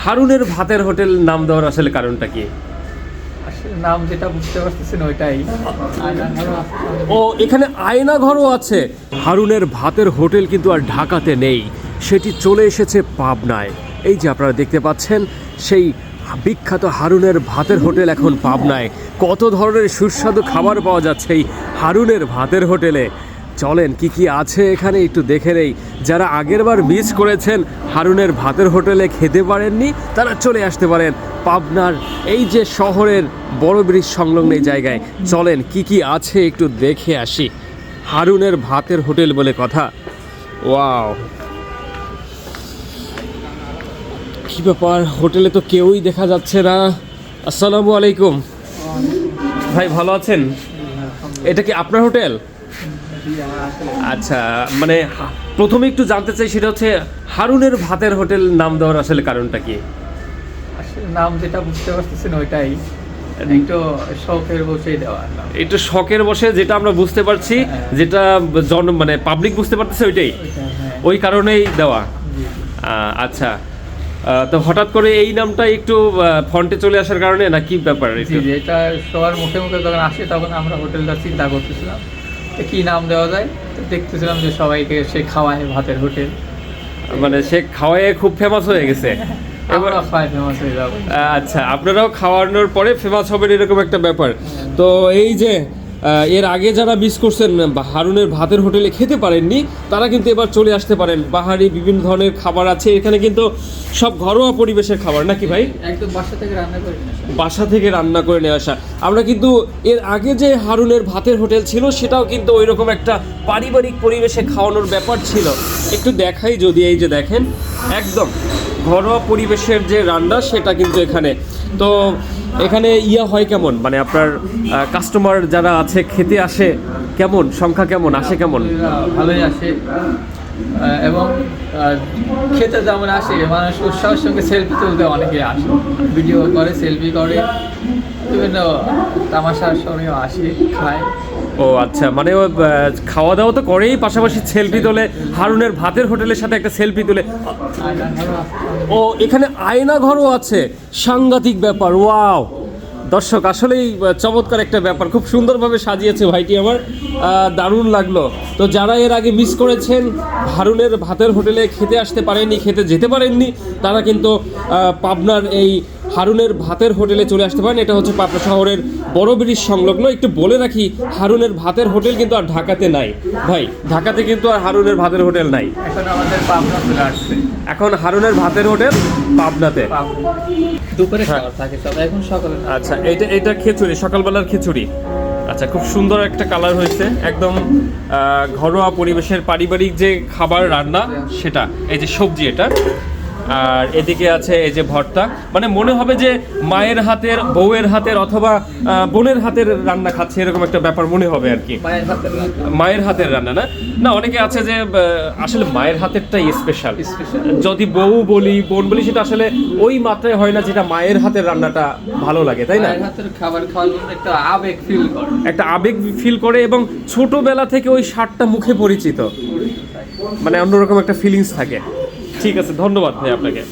হারুনের ভাতের হোটেল নাম দেওয়ার আসলে কারণটা কি? আসলে নাম যেটা বুঝতে পারতেছেন ওইটাই। ও, এখানে আয়না ঘরও আছে। হারুনের ভাতের হোটেল কিন্তু আর ঢাকাতে নেই, সেটি চলে এসেছে পাবনায়। এই যে আপনারা দেখতে পাচ্ছেন সেই বিখ্যাত হারুনের ভাতের হোটেল এখন পাবনায়। কত ধরনের সুস্বাদু খাবার পাওয়া যাচ্ছে এই হারুনের ভাতের হোটেলে। চলেন কি কি আছে এখানে একটু দেখে নেই। যারা আগেরবার মিস করেছেন, হারুনের ভাতের হোটেলে খেতে পারেননি, তারা চলে আসতে পারেন পাবনার এই যে শহরের বড় ব্রিজ সংলগ্ন এই জায়গায়। চলেন কি কি আছে একটু দেখে আসি। হারুনের ভাতের হোটেল বলে কথা। ওয়াও, কি ব্যাপার, হোটেলে তো কেউই দেখা যাচ্ছে না। আসসালামু আলাইকুম ভাই, ভালো আছেন? এটা কি আপনার হোটেল? আচ্ছা, মানে প্রথমে একটু জানতে চাই, সেটা হচ্ছে হারুনের ভাতের হোটেল নাম দেওয়ার আসলে কারণটা কি? আসলে নাম যেটা বুঝতে পারতেছেন ওইটাই, একটু শখের বসেই দেওয়া নাম। একটু শখের বসে, যেটা আমরা বুঝতে পারছি, যেটা মানে পাবলিক বুঝতে পারতেছে ওইটাই, ওই কারণেই দেওয়া। আচ্ছা, তো হঠাৎ করে এই নামটা একটু ফন্টে চলে আসার কারণে, না কি ব্যাপার? এটা সবার মুখে মুখে যখন আসে তখন আমরা হোটেলটা চিন্তা করতেছিলাম কি নাম দেওয়া যায়। তো দেখতেছিলাম যে সবাইকে সে খাওয়ায় ভাতের হোটেল, মানে সে খাওয়ায় খুব ফেমাস হয়ে গেছে। এবার ফেমাস হয়ে যাবো। আচ্ছা, আপনারাও খাওয়ানোর পরে ফেমাস হবেন, এরকম একটা ব্যাপার। তো এই যে এর আগে যারা মিস করছেন, হারুনের ভাতের হোটেলে খেতে পারেননি, তারা কিন্তু এবার চলে আসতে পারেন। বাহারি বিভিন্ন ধরনের খাবার আছে এখানে, কিন্তু সব ঘরোয়া পরিবেশের খাবার, নাকি ভাই? একদম বাসা থেকে রান্না করে নিয়ে আসা। বাসা থেকে রান্না করে নিয়ে আসা। আমরা কিন্তু এর আগে যে হারুনের ভাতের হোটেল ছিল, সেটাও কিন্তু ওই রকম একটা পারিবারিক পরিবেশে খাওয়ানোর ব্যাপার ছিল। একটু দেখাই যদি, এই যে দেখেন, একদম ঘরোয়া পরিবেশের যে রান্না, সেটা কিন্তু এখানে। তো এখানে হয় কেমন, মানে আপনার কাস্টমার যারা আছে খেতে আসে কেমন, সংখ্যা কেমন, আসে কেমন? ভালোই আসে, এবং খেতে যেমন আসে, মানুষ উৎসাহের সঙ্গে সেলফি তুলতে অনেকে আসে, ভিডিও করে, সেলফি করে, বিভিন্ন তামাশার সঙ্গেও আসে, খায়। ও আচ্ছা, মানে ও খাওয়া দাওয়া তো করেই, পাশাপাশি সেলফি তোলে। হারুনের ভাতের হোটেলের সাথে একটা সেলফি তুলে। ও, এখানে আয়না ঘরও আছে, সাংঘাতিক ব্যাপার। ওয়াও, দর্শক আসলেই চমৎকার একটা ব্যাপার, খুব সুন্দরভাবে সাজিয়েছে ভাইটি আমার, দারুণ লাগলো। তো যারা এর আগে মিস করেছেন, হারুনের ভাতের হোটেলে খেতে আসতে পারেননি, খেতে যেতে পারেননি, তারা কিন্তু পাবনার এই হারুনের ভাতের হোটেলে চলে আসতে পারেন। এটা হচ্ছে পাবনা শহরের বড় ব্রিজ সংলগ্ন। একটু বলে রাখি, হারুনের ভাতের হোটেল কিন্তু আর ঢাকাতে নাই ভাই, ঢাকাতে কিন্তু আর হারুনের ভাতের হোটেল নাই। এখন আমাদের পাবনা চলে আসছে, এখন হারুনের ভাতের হোটেল পাবনাতে। দুপুরে খাবার থাকে সব, এখন সকালে। আচ্ছা, এটা খিচুড়ি, সকালবেলার খিচুড়ি। আচ্ছা, খুব সুন্দর একটা কালার হয়েছে, একদম ঘরোয়া পরিবেশের পারিবারিক যে খাবার রান্না, সেটা। এই যে সবজি এটা, আর এদিকে আছে এই যে ভর্তা। মানে মনে হবে যে মায়ের হাতের, বউয়ের হাতের, অথবা বোনের হাতের রান্না খাচ্ছে, এরকম একটা ব্যাপার মনে হবে আর কি। মায়ের হাতের রান্না, না না, অনেকে আছে যে আসলে মায়ের হাতেরটাই স্পেশাল। যদি বউ বলি, বোন বলি, সেটা আসলে ওই মাত্রায় হয় না যেটা মায়ের হাতের রান্নাটা ভালো লাগে, তাই না? খাবার খাওয়ার জন্য একটা আবেগ ফিল করে, একটা আবেগ ফিল করে, এবং ছোটবেলা থেকে ওই স্বাদটা মুখে পরিচিত, মানে অন্যরকম একটা ফিলিংস থাকে। ঠিক আছে, ধন্যবাদ ভাই আপনাকে।